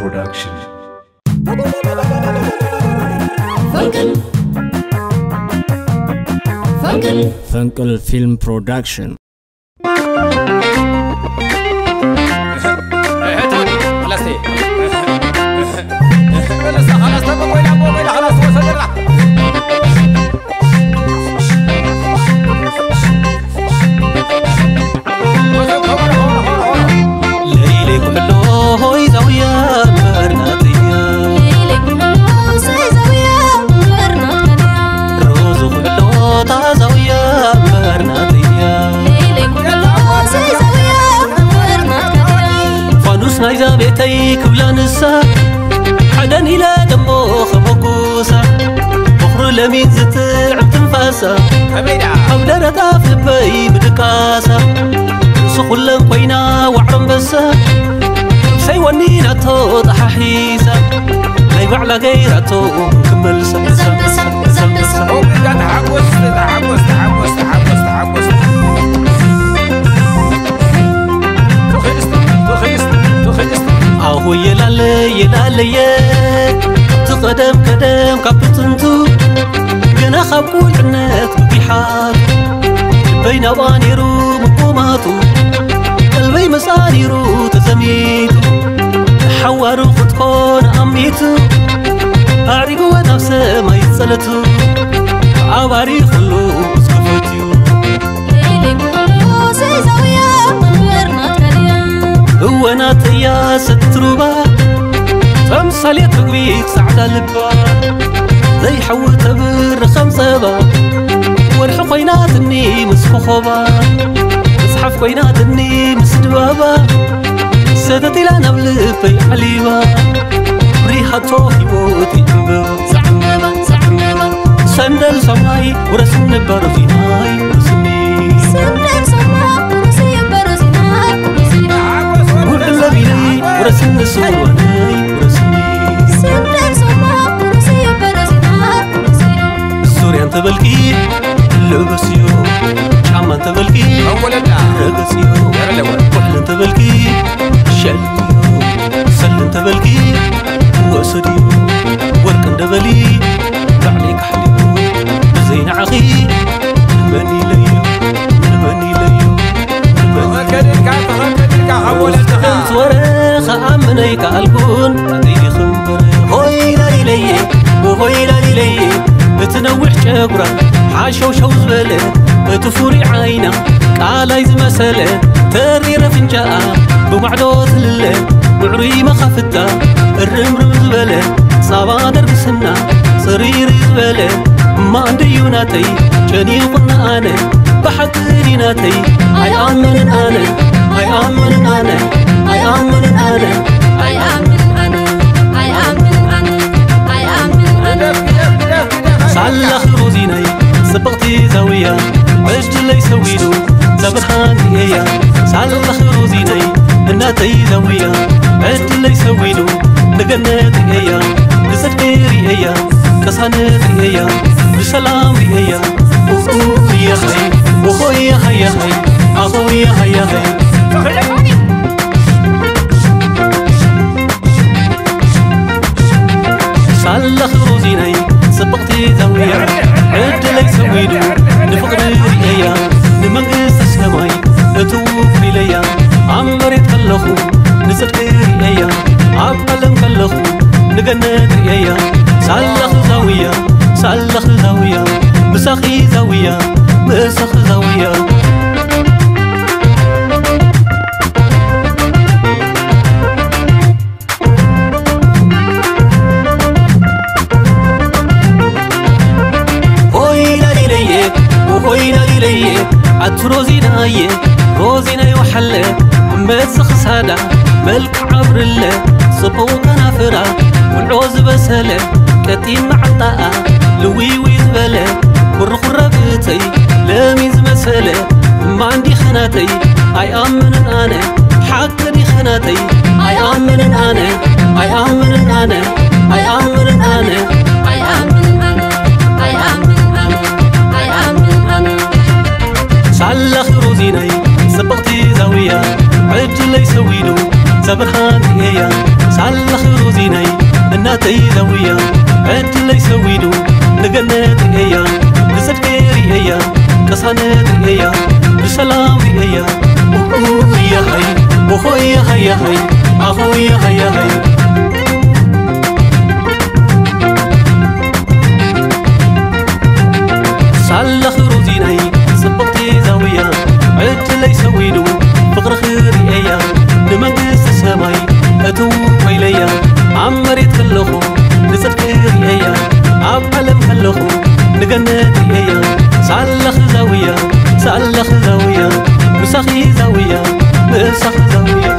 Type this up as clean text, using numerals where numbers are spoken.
Production. Funkel Film Production. نايزا بيتي كبلا نسا حدن إلى دمو خبقوسا بخر لمين زتر عم تنفاسا حول رتاف لبي بدكاسا سخل لنقوينا وعرم بسا سيواني ناتو ضححيسا لاي بعلا غيراتو كمل سا هو يلالي تقدم كدم كابتنتو جنا خبول عنك بحال بين وانيرو مقوماتو قلبي مساريرو تزميتو حوارو خدكون أميتو أعرقو نفسه ما يتصلتو عواري خلو اسكفتيو ليلي كلو سيزاويا غيرنا تكليا هو ناتيا ستروبا تمثالية تقبيك سعدا لبا زي حوت تبر خمسة ورح قويناتني مسخوخوبا مسحف قويناتني مسدبابا سدتي لنا بلبي حليبا ريحة يبوتي زعمبا سندل سماي ورسم برزيناي ورسمي سندل سماي ورسم برزيناي ورسمي بيلي ورسم سواناي ورسمي سندل سماي ورسم برزيناي سوري أنت بالكي لبسيو شام أنت بالكي رقصيو وحل أنت بالكي شليو سل أنت بالكي وسديو ورك أنت بالي عليك حليو زين عقي مني ليو ورخ عمنيك عالكون عدي خمبر هوي لا لي بتنوح شبرا حاشو شو زبلة بتفوري عينا قالاي زمسلة تري رفنجاء بمعدوت لله بعري ما خفتا الرمرم زبلة صابا درب سنا صرير زبلة ما عندي يوناتي جاني قلنا أنا بحقني ناتي I آمن أنا سالخ روزيني سبقتي زاوية مجد اللي يسويلو زبرحان هي سالخ روزيني الناتي زاوية مجد اللي يسويلو نقنات هي بصدقيري هي كسانات هي بسلام هي وخويا هي وخويا هي أخويا هي سالخ روزيني سبقتي زاوية عد لي سويدو نفقد رئيا نمنقص السماي اتوف ليا عمرت كلخو نسد رئيا عقلم كلخو نقنت رئيا سالخ زاوية مسخي زاوية روزيناي وحلة مسخ سادا ملك عبر الله صبوك نافرة والعوز بسلة كتين معطاء لوي ويزبلة ورقربتي لميز مسلة ما عندي خناتي I آمن أنا حقني خناتي I آمن أنا سالخ روزيناي سبقتي زاوية عجل يسويلو زبرحان هي سالخ ناتي زاوية عد لي سويدو نجنات إيا نصدقي إيا كسانات إيا بسلام إيا يا هاي يا هاي يا هاي أخو يا هاي يا هاي سال خروزيني صبقتي زاوية عد لي سويدو فقر خيري إيا نمجس السماي أتو ويليا عمري تخلخو نصدقي إيا عب علم خلخو نجنات إيا سال زاوية مسخي زاوية مسخ زاوية